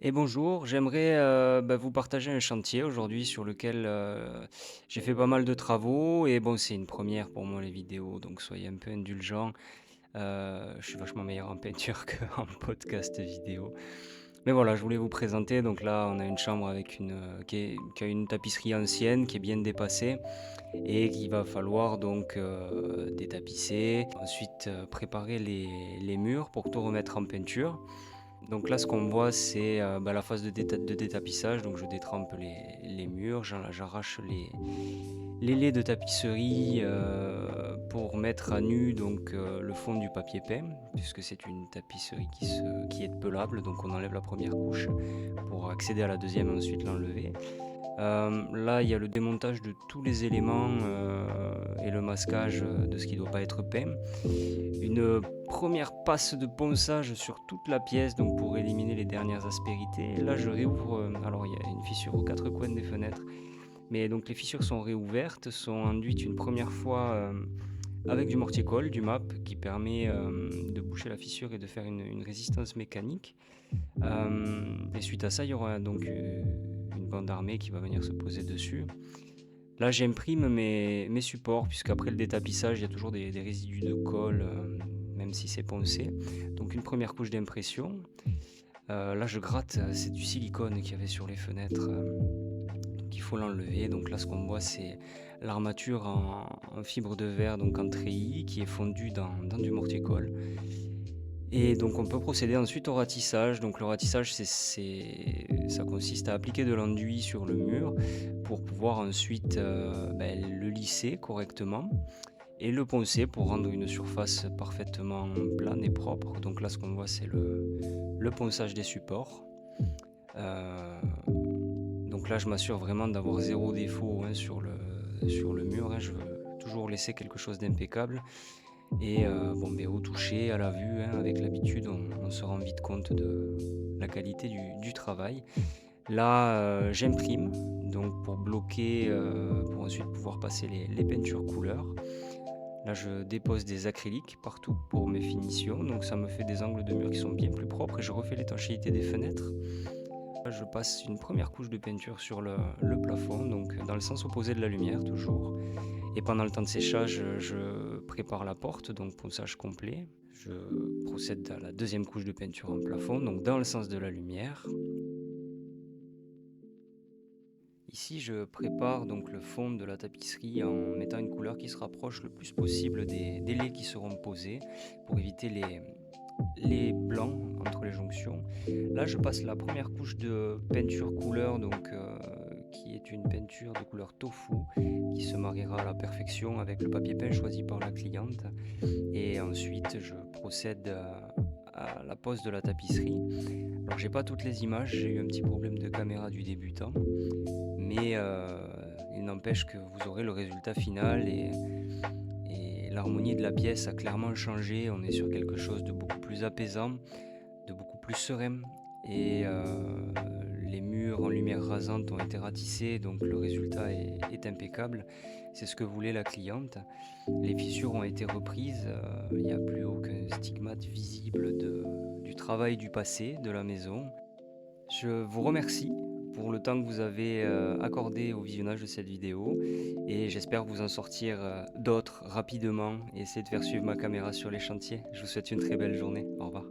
Et bonjour, j'aimerais vous partager un chantier aujourd'hui sur lequel j'ai fait pas mal de travaux et bon, c'est une première pour moi les vidéos, donc soyez un peu indulgents. Je suis vachement meilleur en peinture qu'en podcast vidéo. Mais voilà, je voulais vous présenter. Donc là, on a une chambre avec qui a une tapisserie ancienne qui est bien dépassée et qu'il va falloir donc détapisser. Ensuite, préparer les murs pour tout remettre en peinture. Donc là, ce qu'on voit, c'est la phase de détapissage. Donc je détrempe les murs, j'arrache les laits de tapisserie pour mettre à nu le fond du papier peint, puisque c'est une tapisserie qui est pelable. Donc on enlève la première couche pour accéder à la deuxième et ensuite l'enlever. Là, il y a le démontage de tous les éléments et le masquage de ce qui ne doit pas être peint. Une première passe de ponçage sur toute la pièce donc pour éliminer les dernières aspérités. Là, je réouvre. Alors, il y a une fissure aux quatre coins des fenêtres, mais donc les fissures sont réouvertes, sont enduites une première fois avec du mortier-colle, du MAP, qui permet de boucher la fissure et de faire une résistance mécanique. Et suite à ça, il y aura donc une bande armée qui va venir se poser dessus. Là, j'imprime mes supports, puisqu'après le détapissage, il y a toujours des résidus de colle, même si c'est poncé. Donc une première couche d'impression. Là, je gratte, c'est du silicone qu'il y avait sur les fenêtres. Donc il faut l'enlever. Donc là, ce qu'on voit, c'est l'armature en fibre de verre, donc en treillis, qui est fondue dans du mortier-colle. Et donc on peut procéder ensuite au ratissage. Donc le ratissage, ça consiste à appliquer de l'enduit sur le mur pour pouvoir ensuite le lisser correctement et le poncer pour rendre une surface parfaitement plane et propre. Donc là, ce qu'on voit, c'est le ponçage des supports. Donc là, je m'assure vraiment d'avoir zéro défaut sur le mur, hein. Je veux toujours laisser quelque chose d'impeccable. Et au toucher, à la vue, hein, avec l'habitude, on se rend vite compte de la qualité du travail. Là, j'imprime donc pour bloquer, pour ensuite pouvoir passer les peintures couleurs. Là, je dépose des acryliques partout pour mes finitions, donc ça me fait des angles de mur qui sont bien plus propres et je refais l'étanchéité des fenêtres. Là, je passe une première couche de peinture sur le plafond, donc dans le sens opposé de la lumière toujours. Et pendant le temps de séchage, je prépare la porte, donc ponçage complet. Je procède à la deuxième couche de peinture en plafond, donc dans le sens de la lumière. Ici, je prépare donc le fond de la tapisserie en mettant une couleur qui se rapproche le plus possible des laits qui seront posés pour éviter les blancs entre les jonctions. Là, je passe la première couche de peinture couleur, qui est une peinture de couleur tofu qui se mariera à la perfection avec le papier peint choisi par la cliente. Et ensuite, je procède à la pose de la tapisserie. Alors, j'ai pas toutes les images, j'ai eu un petit problème de caméra du débutant, mais il n'empêche que vous aurez le résultat final et l'harmonie de la pièce a clairement changé. On est sur quelque chose de beaucoup plus apaisant, de beaucoup plus serein. Et les murs en lumière rasante ont été ratissés, donc le résultat est impeccable. C'est ce que voulait la cliente. Les fissures ont été reprises, il n'y a plus aucun stigmate visible du travail du passé de la maison. Je vous remercie pour le temps que vous avez accordé au visionnage de cette vidéo et j'espère vous en sortir d'autres rapidement et essayer de faire suivre ma caméra sur les chantiers. Je vous souhaite une très belle journée. Au revoir.